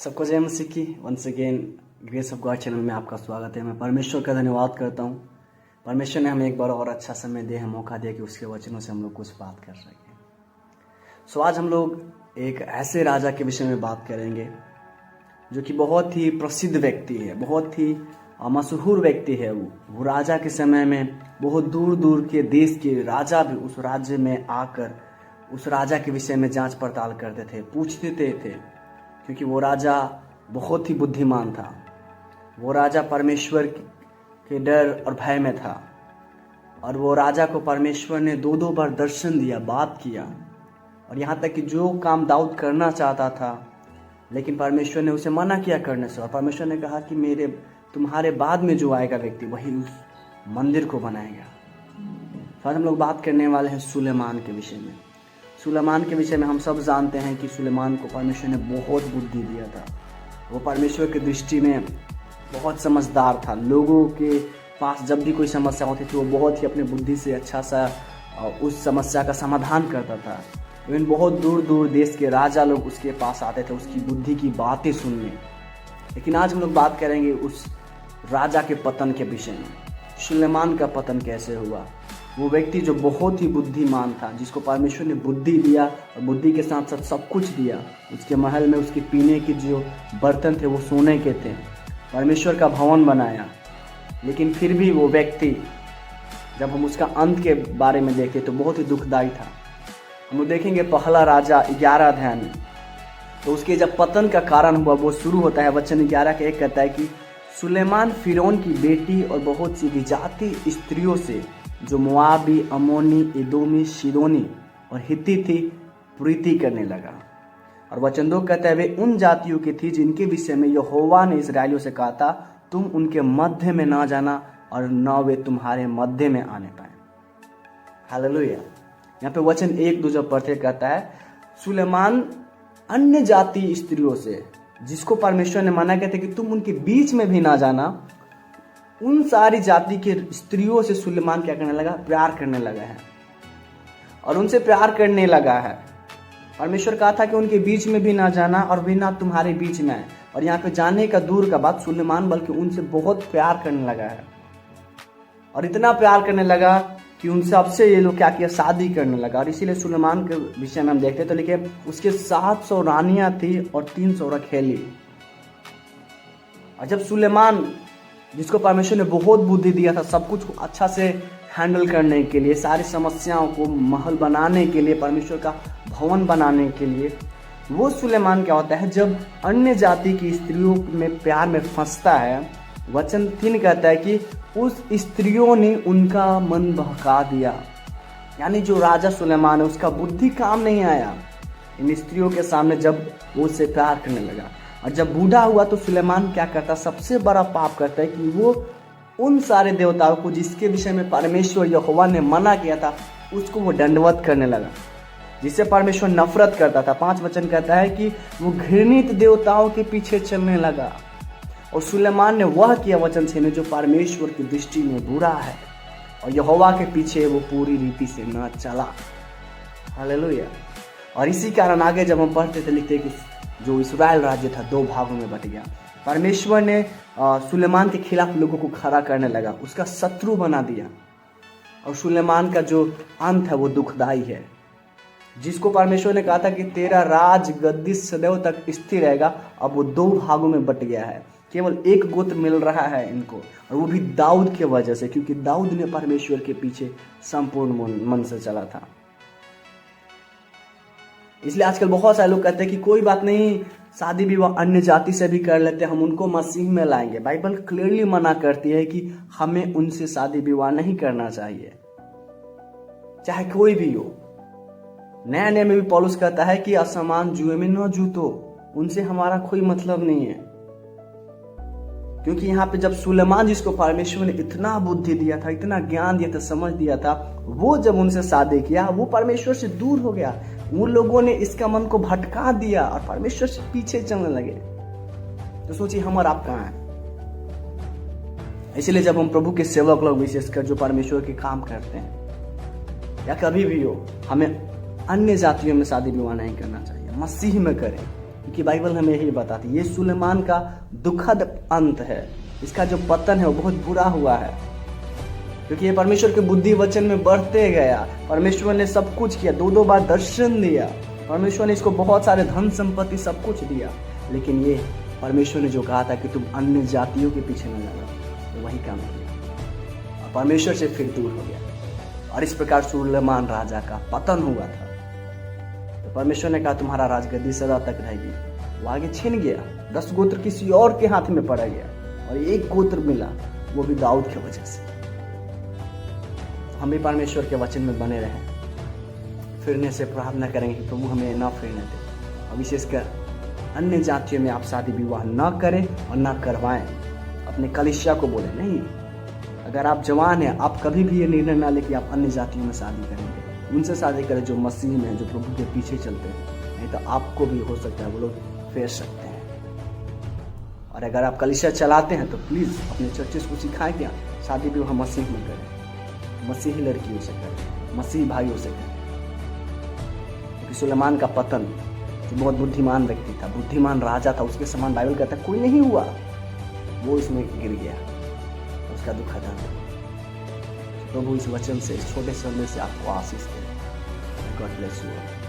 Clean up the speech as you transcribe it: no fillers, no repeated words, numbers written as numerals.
सबको जय मसीह की। Once again grace of God channel में आपका स्वागत है। मैं परमेश्वर का धन्यवाद करता हूँ। परमेश्वर ने हमें एक बार और अच्छा समय दिया है, मौका दिया कि उसके वचनों से हम लोग कुछ बात कर सकें। सो आज हम लोग एक ऐसे राजा के विषय में बात करेंगे जो कि बहुत ही प्रसिद्ध व्यक्ति है, बहुत ही मशहूर व्यक्ति है। वो राजा के समय में बहुत दूर दूर के देश के राजा भी उस राज्य में आकर उस राजा के विषय में जांच पड़ताल करते थे, पूछते थे, क्योंकि वो राजा बहुत ही बुद्धिमान था। वो राजा परमेश्वर के डर और भय में था, और वो राजा को परमेश्वर ने दो बार दर्शन दिया, बात किया, और यहाँ तक कि जो काम दाऊद करना चाहता था लेकिन परमेश्वर ने उसे मना किया करने से। और परमेश्वर ने कहा कि तुम्हारे बाद में जो आएगा व्यक्ति वही उस मंदिर को बनाएगा। तो आज हम लोग बात करने वाले हैं सुलेमान के विषय में। सुलेमान के विषय में हम सब जानते हैं कि सुलेमान को परमेश्वर ने बहुत बुद्धि दिया था। वो परमेश्वर की दृष्टि में बहुत समझदार था। लोगों के पास जब भी कोई समस्या होती थी वो बहुत ही अपनी बुद्धि से अच्छा सा उस समस्या का समाधान करता था। इवन बहुत दूर दूर देश के राजा लोग उसके पास आते थे उसकी बुद्धि की बातें सुनने। लेकिन आज हम लोग बात करेंगे उस राजा के पतन के विषय में। सुलेमान का पतन कैसे हुआ। वो व्यक्ति जो बहुत ही बुद्धिमान था, जिसको परमेश्वर ने बुद्धि दिया और बुद्धि के साथ साथ सब कुछ दिया। उसके महल में उसके पीने के जो बर्तन थे वो सोने के थे, परमेश्वर का भवन बनाया। लेकिन फिर भी वो व्यक्ति, जब हम उसका अंत के बारे में देखें तो बहुत ही दुखदाई था। हम लोग देखेंगे पहला राजा 11 अध्याय में, तो उसके जब पतन का कारण हुआ वो शुरू होता है। वचन 11 के 1 कहता है कि सुलेमान फिरौन की बेटी और बहुत सी विजाती स्त्रियों से, जो मोआबी, अमोनी, एदोमी, शिदोनी और हित्ती थी, प्रीति करने लगा। और वचन 2 कहता है वे उन जातियों की थी जिनके विषय में यहोवा ने इस्राएलियों से कहा था, तुम उनके मध्य में ना जाना और न वे तुम्हारे मध्य में आने पाए। हालेलुया। यहाँ पे वचन 1-2 जब पढ़ते कहता है सुलेमान अन्य जाति स्त्रियों से, जिसको परमेश्वर ने मना किया था कि तुम उनके बीच में भी ना जाना, उन सारी जाति के स्त्रियों से सुलेमान क्या करने लगा, प्यार करने लगा है। और उनसे प्यार करने लगा है। परमेश्वर कहा था कि उनके बीच में भी ना जाना और भी ना तुम्हारे बीच में आए। और यहाँ पे जाने का दूर का बात, सुलेमान बल्कि उनसे बहुत प्यार करने लगा है। और इतना प्यार करने लगा कि उनसे अब से ये लोग क्या किया, शादी करने लगा। और इसीलिए सुलेमान के विषय में हम देखते तो लिखे उसके 700 रानियां थी और 300 रखेली। और जब सुलेमान, जिसको परमेश्वर ने बहुत बुद्धि दिया था सब कुछ को अच्छा से हैंडल करने के लिए, सारी समस्याओं को महल बनाने के लिए, परमेश्वर का भवन बनाने के लिए, वो सुलेमान क्या होता है, जब अन्य जाति की स्त्रियों में प्यार में फंसता है, वचन 3 कहता है कि उस स्त्रियों ने उनका मन बहका दिया। यानी जो राजा सुलेमान है उसका बुद्धि काम नहीं आया इन स्त्रियों के सामने जब वो उससे प्यार करने लगा। और जब बूढ़ा हुआ तो सुलेमान क्या करता, सबसे बड़ा पाप करता है कि वो उन सारे देवताओं को जिसके विषय में परमेश्वर यहोवा ने मना किया था उसको वो दंडवत करने लगा, जिससे परमेश्वर नफरत करता था। 5 वचन कहता है कि वो घृणित देवताओं के पीछे चलने लगा। और सुलेमान ने वह किया, वचन 6 में, जो परमेश्वर की दृष्टि में बुरा है, और यहोवा के पीछे वो पूरी रीति से न चला। हालेलुया। और इसी कारण आगे जब हम पढ़ते थे लिखते कि जो इस्राएल राज्य था 2 भागों में बट गया। परमेश्वर ने सुलेमान के खिलाफ लोगों को खड़ा करने लगा, उसका शत्रु बना दिया। और सुलेमान का जो अंत है वो दुखदाई है। जिसको परमेश्वर ने कहा था कि तेरा राज गद्दी सदैव तक स्थिर रहेगा, अब वो 2 भागों में बट गया है। केवल एक गोत्र मिल रहा है इनको, और वो भी दाऊद के वजह से, क्योंकि दाऊद ने परमेश्वर के पीछे संपूर्ण मन से चला था। इसलिए आजकल बहुत सारे लोग कहते हैं कि कोई बात नहीं, शादी विवाह अन्य जाति से भी कर लेते हैं, हम उनको मसीह में लाएंगे। बाइबल क्लियरली मना करती है कि हमें उनसे शादी विवाह नहीं करना चाहिए, चाहे कोई भी हो। नया नया में भी पौलुस कहता है कि असमान जुए में न जूतो, उनसे हमारा कोई मतलब नहीं है। क्योंकि यहाँ पे जब सुलेमान, जिसको परमेश्वर ने इतना बुद्धि दिया था, इतना ज्ञान दिया था, समझ दिया था, वो जब उनसे शादी किया वो परमेश्वर से दूर हो गया। उन लोगों ने इसका मन को भटका दिया और परमेश्वर से पीछे चलने लगे। तो सोचिए हम और आप कहाँ हैं। इसलिए जब हम प्रभु के सेवक लोग, विशेषकर जो परमेश्वर के काम करते हैं या कभी भी हो, हमें अन्य जातियों में शादी विवाह नहीं करना चाहिए, मसीह में करें। क्योंकि बाइबल हमें यही बताती है, ये सुलेमान का दुखद अंत है। इसका जो पतन है वो बहुत बुरा हुआ है, क्योंकि ये परमेश्वर के बुद्धि वचन में बढ़ते गया। परमेश्वर ने सब कुछ किया, 2 बार दर्शन दिया, परमेश्वर ने इसको बहुत सारे धन संपत्ति सब कुछ दिया, लेकिन ये परमेश्वर ने जो कहा था कि तुम अन्य जातियों के पीछे न जाना, तो वही काम किया और परमेश्वर से फिर दूर हो गया। और इस प्रकार सुलेमान राजा का पतन हुआ था। तो परमेश्वर ने कहा तुम्हारा राजगद्दी सदा तक रहेगी। वो आगे छिन गया, 10 गोत्र किसी और के हाथ में पड़ गया और 1 गोत्र मिला, वो भी दाऊद की वजह से। हम भी परमेश्वर के वचन में बने रहें, फिरने से प्रार्थना करेंगे कि प्रभु हमें ना फिरने दे। और विशेषकर अन्य जातियों में आप शादी विवाह ना करें और ना करवाएं। अपने कलीसिया को बोले नहीं, अगर आप जवान हैं आप कभी भी ये निर्णय ना लें कि आप अन्य जातियों में शादी करेंगे। उनसे शादी करें जो मसीह में, जो प्रभु के पीछे चलते हैं, नहीं तो आपको भी हो सकता है वो लोग फेर सकते हैं। और अगर आप कलीसिया चलाते हैं तो प्लीज़ अपने चर्चेस को सिखाएं कि शादी विवाह मसीह में करें, मसीही लड़कियों से करें, मसीही भाइयों से करें। क्योंकि सुलेमान का पतन, जो बहुत बुद्धिमान व्यक्ति था, बुद्धिमान राजा था, उसके समान बाइबल कहता है कोई नहीं हुआ, वो इसमें गिर गया, उसका दुखद अंत। प्रभु इस वचन से, इस छोटे संदेश से आपको आशीष दे। God bless you.